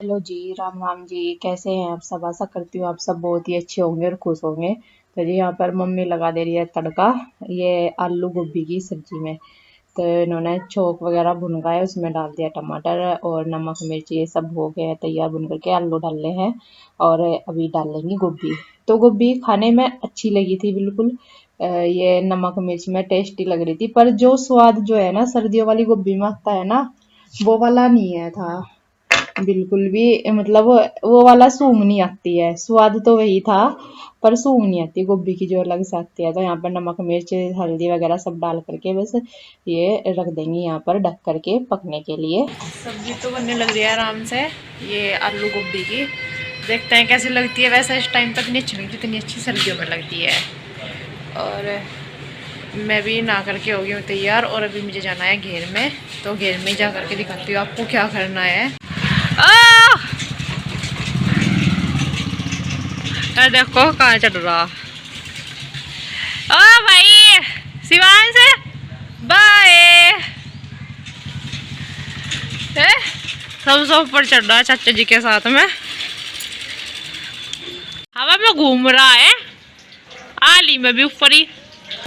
Hello जी, राम राम जी। कैसे हैं आप सब? आशा करती हूँ आप सब बहुत ही अच्छे होंगे और खुश होंगे। तो जी यहाँ पर मम्मी लगा दे रही है तड़का, ये आलू गोभी की सब्जी में। तो इन्होंने छोंक वगैरह भुनका है, उसमें डाल दिया टमाटर और नमक मिर्च, ये सब हो गया है तैयार। भुन करके आलू डाले हैं और अभी डालेंगी गोभी। तो गोभी खाने में अच्छी लगी थी बिल्कुल। ये नमक मिर्च में टेस्टी लग रही थी, पर जो स्वाद जो है ना सर्दियों वाली गोभी में आता है ना, वो वाला नहीं है था बिल्कुल भी। मतलब वो वाला सूंघ नहीं आती है, स्वाद तो वही था पर सूंघ नहीं आती गोभी की जो अलग से आती है। तो यहाँ पर नमक मिर्च हल्दी वगैरह सब डाल करके बस ये रख देंगे यहाँ पर ढक करके पकने के लिए। सब्जी तो बनने लग रही है आराम से। ये आलू गोभी की देखते हैं कैसी लगती है। वैसे इस टाइम तक नहीं अच्छी लगती जितनी अच्छी सर्दियों में लगती है। और मैं भी नहा करके हो गई हूँ तैयार और अभी मुझे जाना है घेर में। तो घेर में जा करके दिखाती हूँ आपको क्या करना है। देखो कहाँ चढ़ रहा। ओ भाई शिवांश बाय। सब ऊपर चढ़ रहा है चाचा जी के साथ में। हवा में घूम रहा है। आली में भी ऊपर ही।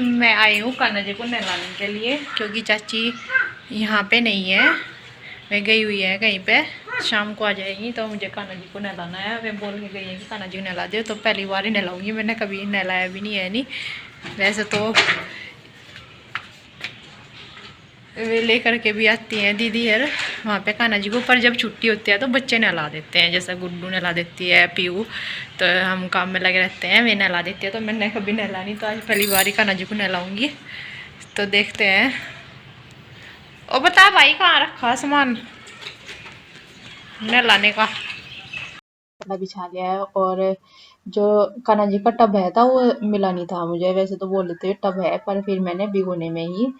मैं आई हूँ कान्हा जी को नहलाने के लिए क्योंकि चाची यहाँ पे नहीं है। मैं गई हुई है कहीं पे, शाम को आ जाएगी। तो मुझे कान्हा जी को नहलाना है। वे बोल के गई है कि कान्हा जी को नहला दे। तो पहली बार ही नहलाऊंगी, मैंने कभी नहलाया भी नहीं है। नहीं वैसे तो वे ले करके भी आती हैं दीदी यार वहाँ पे कान्हा जी को, पर जब छुट्टी होती है तो बच्चे नहला देते हैं। जैसे गुड्डू नहला देती है, पीयू। तो हम काम में लगे रहते हैं, वे नहला देती है। तो मैंने कभी नहला नहीं, तो आज पहली बार ही कान्हा जी को नहलाऊंगी। तो देखते हैं। और बता भाई कहाँ रखा सामान नहलाने का। कपड़ा बिछा लिया है और जो कान्हा जी का टब है था वो मिला नहीं था मुझे। वैसे तो बोल रहे थे टब है, पर फिर मैंने भिगोने में ही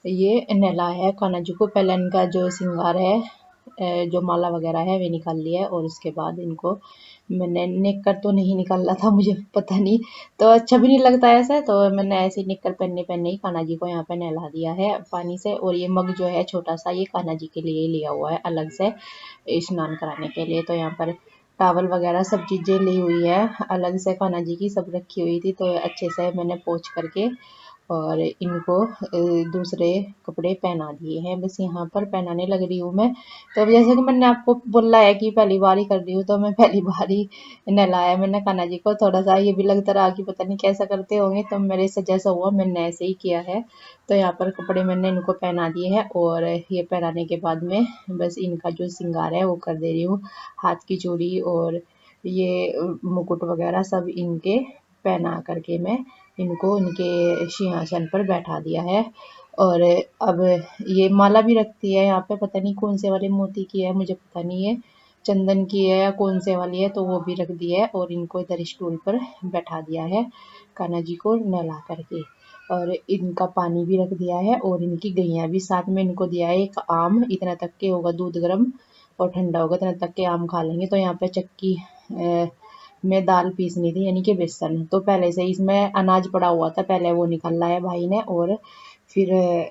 ये नहलाया है कान्हा जी को। पहले इनका जो श्रृंगार है, जो माला वगैरह है वे निकाल लिया है और उसके बाद इनको मैंने नेकर तो नहीं निकाला था, मुझे पता नहीं, तो अच्छा भी नहीं लगता ऐसे। तो मैंने ऐसे ही नेकर पहनने पहनने ही कान्हा जी को यहाँ पे नहला दिया है पानी से। और ये मग जो है छोटा सा, ये कान्हा जी के लिए ही लिया हुआ है अलग से स्नान कराने के लिए। तो यहाँ पर टावल वगैरह सब चीज़ें ली हुई है अलग से, कान्हा जी की सब रखी हुई थी। तो अच्छे से मैंने पोंछ करके और इनको दूसरे कपड़े पहना दिए हैं। बस यहाँ पर पहनाने लग रही हूँ मैं। तो अब जैसे कि मैंने आपको बोला है कि पहली बार ही कर रही हूँ, तो मैं पहली बार ही नहलाया मैंने कान्हा जी को। थोड़ा सा ये भी लगता रहा कि पता नहीं कैसा करते होंगे, तो मेरे से जैसा हुआ मैंने ऐसे ही किया है। तो यहाँ पर कपड़े मैंने इनको पहना दिए हैं और ये पहनाने के बाद में बस इनका जो श्रृंगार है वो कर दे रही हूँ। हाथ की चूड़ी और ये मुकुट वगैरह सब इनके पहना करके मैं इनको इनके सिंहासन पर बैठा दिया है। और अब ये माला भी रखती है यहाँ पे, पता नहीं कौन से वाले मोती की है, मुझे पता नहीं है चंदन की है या कौन से वाली है। तो वो भी रख दी है और इनको इधर स्टूल पर बैठा दिया है कान्हा जी को नहला करके। और इनका पानी भी रख दिया है और इनकी गैया भी साथ में इनको दिया है। एक आम इतना तक के होगा, दूध गर्म और ठंडा होगा इतना तक के आम खा लेंगे। तो यहाँ पे चक्की में दाल पीसनी थी, यानी कि बेसन। तो पहले से इसमें अनाज पड़ा हुआ था, पहले वो निकाला है भाई ने और फिर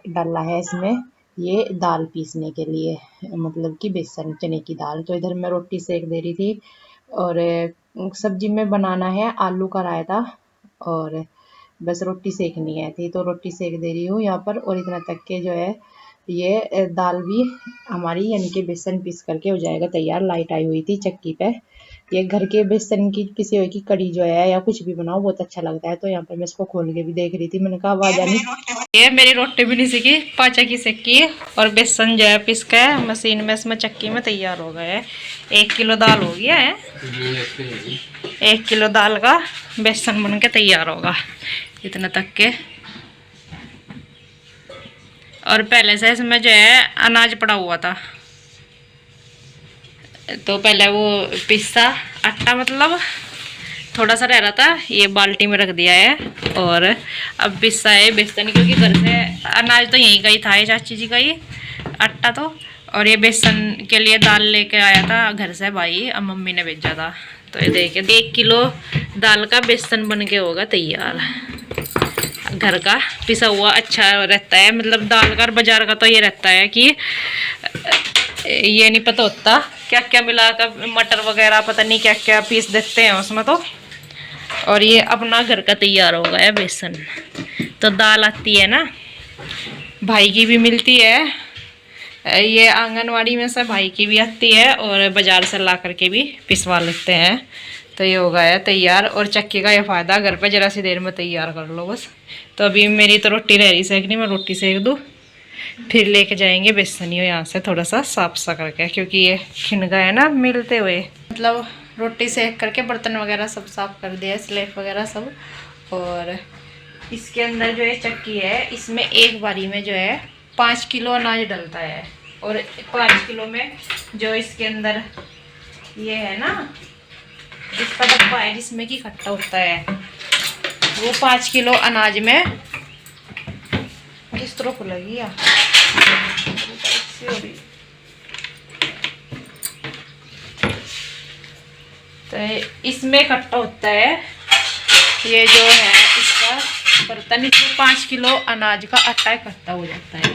डाला है इसमें ये दाल पीसने के लिए, मतलब कि बेसन चने की दाल। तो इधर मैं रोटी सेक दे रही थी और सब्जी में बनाना है आलू का रायता और बस रोटी सेकनी है थी, तो रोटी सेक दे रही हूँ यहाँ पर। और इतना तक के जो है ये दाल भी हमारी, यानी कि बेसन पीस करके हो जाएगा तैयार। लाइट आई हुई थी चक्की पे। ये घर के बेसन की पिसी हुई की कड़ी जो है या कुछ भी बनाओ बहुत अच्छा लगता है। तो यहाँ पर मैं इसको खोल के भी देख रही थी, मैंने कहा आवाज आनी। ये मेरी रोटी भी नहीं सीखी, पाचा की सेकी। और बेसन जो है पिस के मशीन में इसमें चक्की में तैयार हो गया है। 1 किलो दाल हो गया है। 1 किलो दाल का बेसन बन के तैयार होगा इतना तक के। और पहले से इसमें जो है अनाज पड़ा हुआ था, तो पहले वो पिसा आटा, मतलब थोड़ा सा रह रहा था, ये बाल्टी में रख दिया है। और अब पिसा है बेसन, क्योंकि घर से अनाज तो यहीं का ही था, ये चाची जी का ही आटा। तो और ये बेसन के लिए दाल लेके आया था घर से भाई, अब मम्मी ने भेजा था। तो ये देखिए 1 किलो दाल का बेसन बन के होगा तैयार। घर का पिसा हुआ अच्छा रहता है, मतलब दाल का। बाजार का तो ये रहता है कि ये नहीं पता होता क्या क्या मिला कर, मटर वगैरह पता नहीं क्या क्या पीस देते हैं उसमें तो। और ये अपना घर का तैयार हो गया बेसन। तो दाल आती है ना, भाई की भी मिलती है, ये आंगनवाड़ी में से भाई की भी आती है, और बाजार से ला करके भी पिसवा लेते हैं। तो ये हो गया है तैयार। और चक्की का ये फ़ायदा, घर पे जरा सी देर में तैयार कर लो बस। तो अभी मेरी तो रोटी रह रही सेकनी, मैं रोटी सेक दूँ, फिर लेके जाएंगे बेसनियों यहाँ से थोड़ा सा साफ सा करके, क्योंकि ये खिन गया है ना मिलते हुए। मतलब रोटी सेक करके बर्तन वगैरह सब साफ कर दिया, स्लेट वगैरह सब। और इसके अंदर जो है चक्की है, इसमें एक बारी में जो है 5 किलो अनाज डलता है। और 5 किलो में जो इसके अंदर ये है ना, इसका डब्बा है जिसमें कि इकट्ठा होता है, वो 5 किलो अनाज में किस तरह खुलेगी या तो इसमें इकट्ठा होता है ये जो है इसका बर्तन। इसमें 5 किलो अनाज का आटा इकट्ठा हो जाता है।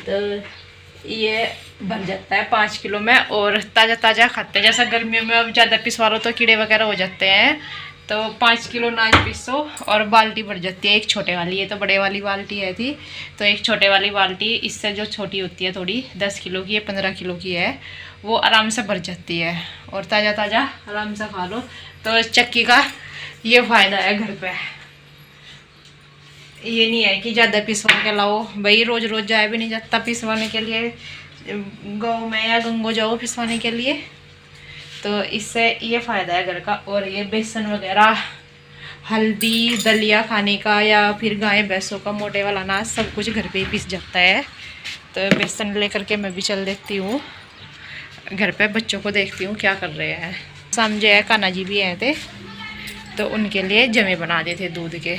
तो ये भर जाता है 5 किलो में। और ताज़ा ताज़ा खाते हैं, जैसा गर्मियों में अब ज़्यादा पिसवा लो तो कीड़े वगैरह हो जाते हैं। तो 5 किलो अनाज पीसो और बाल्टी भर जाती है, एक छोटे वाली। ये तो बड़े वाली बाल्टी है थी, तो एक छोटे वाली बाल्टी इससे जो छोटी होती है थोड़ी, 10 किलो की है, 15 किलो की है, वो आराम से भर जाती है। और ताज़ा ताज़ा आराम से खा लो। तो चक्की का ये फ़ायदा है घर पे। ये नहीं है कि ज़्यादा पिसवा के लाओ, भाई रोज़ रोज़ जाए भी नहीं जाता पिसवाने के लिए, गाँव में या गंगो जाओ पिसवाने के लिए। तो इससे ये फ़ायदा है घर का। और ये बेसन वगैरह, हल्दी, दलिया खाने का, या फिर गाय भैंसों का मोटे वाला अनाज, सब कुछ घर पे ही पिस जाता है। तो बेसन लेकर के मैं भी चल देती हूँ घर पे, बच्चों को देखती हूँ क्या कर रहे हैं। समझे कान्हा जी भी आए थे, तो उनके लिए जमे बना दिए थे दूध के।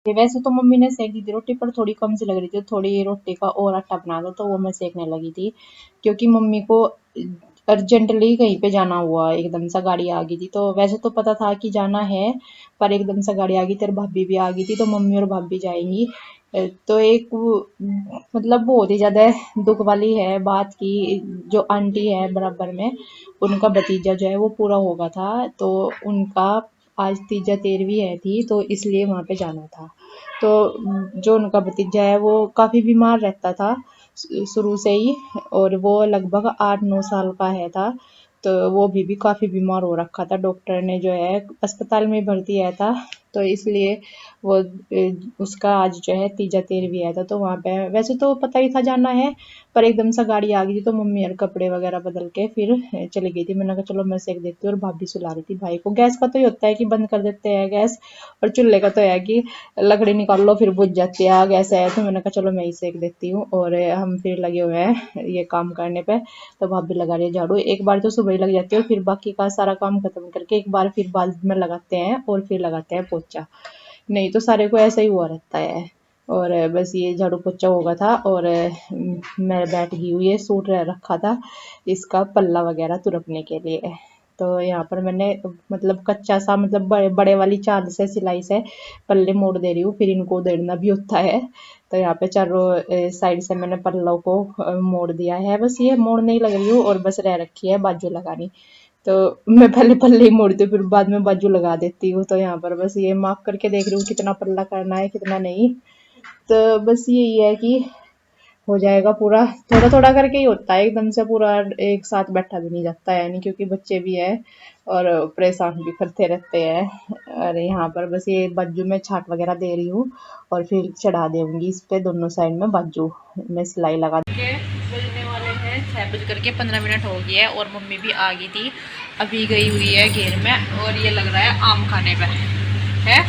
वैसे तो मम्मी ने सेक दी थी रोटी, पर थोड़ी कम सी लग रही थी, थोड़ी रोटी का और आटा बना दो, तो वो मैं सेकने लगी थी। क्योंकि मम्मी को अर्जेंटली कहीं पे जाना हुआ, एकदम से गाड़ी आ गई थी। तो वैसे तो पता था कि जाना है, पर एकदम से गाड़ी आ गई, तेरे भाभी भी आ गई थी, तो मम्मी और भाभी जाएंगी। तो एक मतलब बहुत ही ज़्यादा दुख वाली है बात की, जो आंटी है बराबर में, उनका भतीजा जो है वो पूरा होगा था, तो उनका आज तीजा तेरहवीं है थी, तो इसलिए वहाँ पे जाना था। तो जो उनका भतीजा है वो काफ़ी बीमार रहता था शुरू से ही, और वो लगभग 8-9 साल का है था। तो वो भी काफ़ी बीमार हो रखा था, डॉक्टर ने जो है अस्पताल में भर्ती आया था। तो इसलिए वो उसका आज जो है तीजा तेरहवीं आया था, तो वहाँ पे वैसे तो पता ही था जाना है, पर एकदम से गाड़ी आ गई थी, तो मम्मी यार कपड़े वगैरह बदल के फिर चली गई थी। मैंने कहा चलो मैं सेक देती हूँ, और भाभी सुला रही थी भाई को। गैस का तो ये होता है कि बंद कर देते हैं गैस, और चूल्हे का तो है कि लकड़ी निकाल लो फिर बुझ जाती है, गैस है। तो मैंने कहा चलो मैं ही सेक देती हूँ, और हम फिर लगे हुए हैं ये काम करने पे। तो भाभी लगा रही है झाड़ू, एक बार तो सुबह ही लग जाती है, और फिर बाकी का सारा काम खत्म करके एक बार फिर बाद में लगाते हैं, और फिर लगाते हैं पोछा। नहीं तो सारे को ऐसा ही हुआ रहता है। और बस ये झाड़ू पोछा होगा था, और मैं बैठ गई हूँ, ये सूट रखा था इसका पल्ला वगैरह तुरपने के लिए। तो यहाँ पर मैंने मतलब कच्चा सा, मतलब बड़े वाली चाल से सिलाई से पल्ले मोड़ दे रही हूँ, फिर इनको उधेड़ना भी होता है। तो यहाँ पे चारों साइड से मैंने पल्लों को मोड़ दिया है, बस ये मोड़ने ही लग रही हूँ, और बस रह रखी है बाजू लगानी। तो मैं पहले पल्ले ही मोड़ती हूँ, फिर बाद में बाजू लगा देती हूँ। तो यहाँ पर बस ये माप करके देख रही हूँ कितना पल्ला करना है कितना नहीं। तो बस यही है कि हो जाएगा पूरा, थोड़ा थोड़ा करके ही होता है, एकदम से पूरा एक साथ बैठा भी नहीं जाता है, नहीं, क्योंकि बच्चे भी है और परेशान भी करते रहते हैं। और यहाँ पर बस ये बाजू में छाट वगैरह दे रही हूँ, और फिर चढ़ा दूंगी इस पे दोनों साइड में बाजू में सिलाई लगा के बजने वाले हैं 6 बज करके 15 मिनट हो गए हैं, और मम्मी भी आ गई थी, अभी गई हुई है घेर में। और ये लग रहा है आम खाने पे है,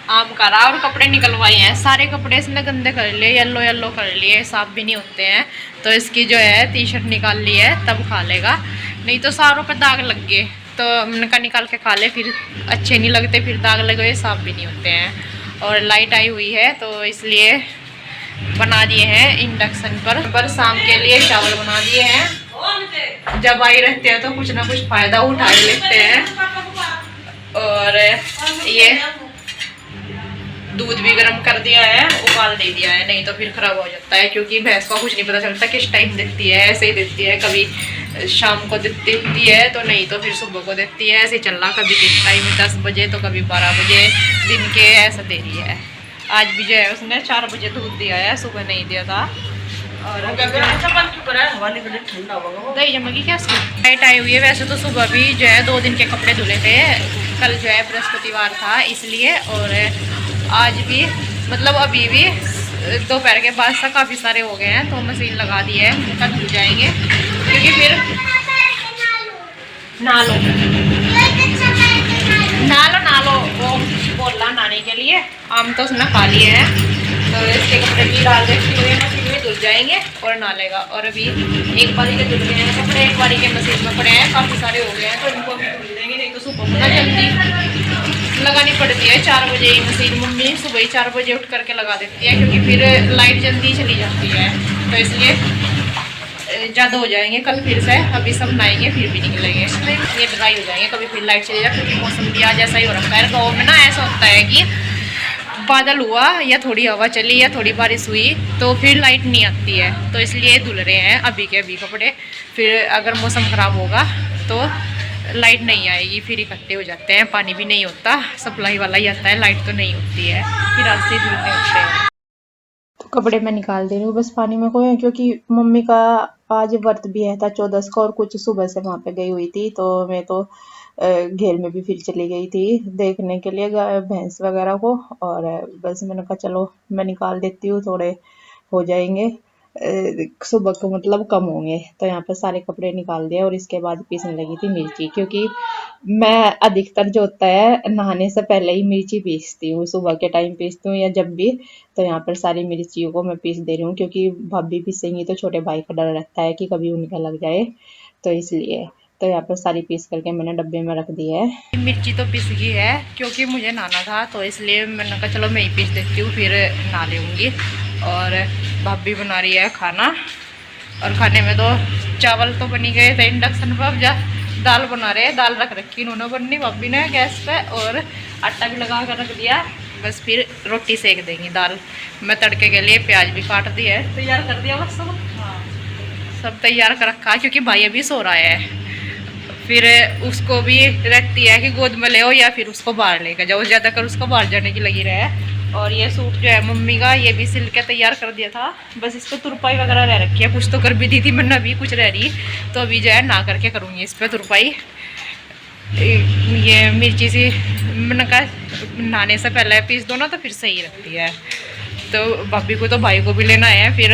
आम खा रहा। और कपड़े निकलवाए हैं, सारे कपड़े इसने गंदे कर लिए, येलो येलो कर लिए, साफ भी नहीं होते हैं। तो इसकी जो है टी शर्ट निकाल ली है, तब खा लेगा, नहीं तो सारों पे दाग लग गए। तो मैंने कहा निकाल के खा ले, फिर अच्छे नहीं लगते, फिर दाग लगे हुए साफ भी नहीं होते हैं। और लाइट आई हुई है, तो इसलिए बना दिए हैं इंडक्शन पर शाम के लिए चावल बना दिए हैं। जब आई रहते हैं तो कुछ ना कुछ फायदा उठा लेते हैं। और ये दूध भी गर्म कर दिया है, उबाल दे दिया है, नहीं तो फिर खराब हो जाता है। क्योंकि भैंस का कुछ नहीं पता चलता किस टाइम देती है, ऐसे ही देती है, कभी शाम को देती है तो नहीं तो फिर सुबह को देती है। ऐसे चल रहा, कभी किस टाइम 10 बजे तो कभी 12 बजे दिन के, ऐसा दे रही है। आज भी जो है उसने 4 बजे दूध दिया है, सुबह नहीं दिया था। और दही जमेगी क्या लाइट आई हुई है। वैसे तो सुबह भी जो है 2 दिन के कपड़े धुले थे, कल जो है बृहस्पतिवार था इसलिए, और आज भी मतलब अभी भी दोपहर के बाद से काफ़ी सारे हो गए हैं तो मशीन लगा दी है, कल धुल जाएंगे। क्योंकि फिर ना लो वो बोला नहाने के लिए, आम तो उसने खा लिए हैं तो इसके कपड़े भी डाल देती हुए मशीन में धुल जाएंगे और नहा लेगा। और अभी एक बारी के धुल गए हैं कपड़े, एक बारी के मशीन में पड़े हैं, काफ़ी सारे हो गए हैं तो इनको भी धुल देंगे, नहीं तो सुबह ना जल्दी लगानी पड़ती है 4 बजे ही मशीन। मम्मी सुबह ही 4 बजे उठ करके लगा देती है क्योंकि फिर लाइट जल्दी चली जाती है, तो इसलिए ज़्यादा हो जाएंगे कल फिर से। अभी सब नहाएंगे फिर भी निकलेंगे, ये ड्राई हो जाएंगे, कभी फिर लाइट चली जाए क्योंकि मौसम भी आज ऐसा ही हो रखा है। गाँव में ना ऐसा होता है कि बादल हुआ या थोड़ी हवा चली या थोड़ी बारिश हुई तो फिर लाइट नहीं आती है, तो इसलिए धुल रहे हैं अभी के अभी कपड़े। फिर अगर मौसम ख़राब होगा तो लाइट नहीं आएगी, फिर इकट्ठे हो जाते हैं, पानी भी नहीं होता, सप्लाई वाला ही आता है, लाइट तो नहीं होती है, फिर आज से धुलने होते हैं। तो कपड़े मैं निकाल दे रही हूँ बस पानी में को, क्योंकि मम्मी का आज व्रत भी है था 14 का, और कुछ सुबह से वहाँ पे गई हुई थी तो मैं तो घेर में भी फिर चली गई थी देखने के लिए भैंस वगैरह को। और बस मैंने कहा चलो मैं निकाल देती हूँ, थोड़े हो जाएंगे सुबह को मतलब कम होंगे। तो यहाँ पर सारे कपड़े निकाल दिए और इसके बाद पीसने लगी थी मिर्ची, क्योंकि मैं अधिकतर जो होता है नहाने से पहले ही मिर्ची पीसती हूँ, सुबह के टाइम पीसती हूँ या जब भी। तो यहाँ पर सारी मिर्चियों को मैं पीस दे रही हूँ क्योंकि भाभी पीसेंगी तो छोटे भाई का डर रहता है कि कभी उनका लग जाए, तो इसलिए। तो यहाँ पर सारी पीस करके मैंने डब्बे में रख दी है। मिर्ची तो पिस गई है क्योंकि मुझे नहाना था तो इसलिए मैंने कहा चलो मैं ही पीस देती हूँ, फिर नहा लूँगी। और भाभी बना रही है खाना, और खाने में तो चावल तो बनी गए थे इंडक्शन पर, अब जा दाल बना रहे हैं, दाल रख रखी इन्होंने बननी भाभी ने गैस पे, और आटा भी लगा कर रख दिया, बस फिर रोटी सेक देंगी। दाल मैं तड़के के लिए प्याज भी काट दी है, तैयार कर दिया बस सब तैयार कर रखा क्योंकि भाई अभी सो रहा है। फिर उसको भी रहती है कि गोद में ले हो या फिर उसको बाहर लेकर जाओ, ज़्यादातर उसको बाहर जाने की लगी रहे। और ये सूट जो है मम्मी का, ये भी सिल के तैयार कर दिया था, बस इसको तुरपाई वगैरह रह रखी है, कुछ तो कर भी दी थी मैंने, अभी कुछ रह रही तो अभी जो है ना करके करूँगी इस पर तुरपाई। ये मिर्ची सी मैंने कहा नहाने से पहले पीस दो ना तो फिर सही रहती है, तो भाभी को तो भाई को भी लेना है, फिर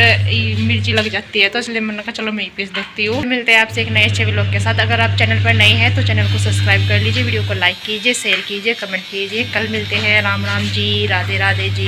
मिर्ची लग जाती है, तो इसलिए मैंने कहा चलो मैं ही पीस देती हूँ। मिलते हैं आपसे एक नए अच्छे व्लॉग के साथ। अगर आप चैनल पर नए हैं तो चैनल को सब्सक्राइब कर लीजिए, वीडियो को लाइक कीजिए, शेयर कीजिए, कमेंट कीजिए। कल मिलते हैं। राम राम जी, राधे राधे जी।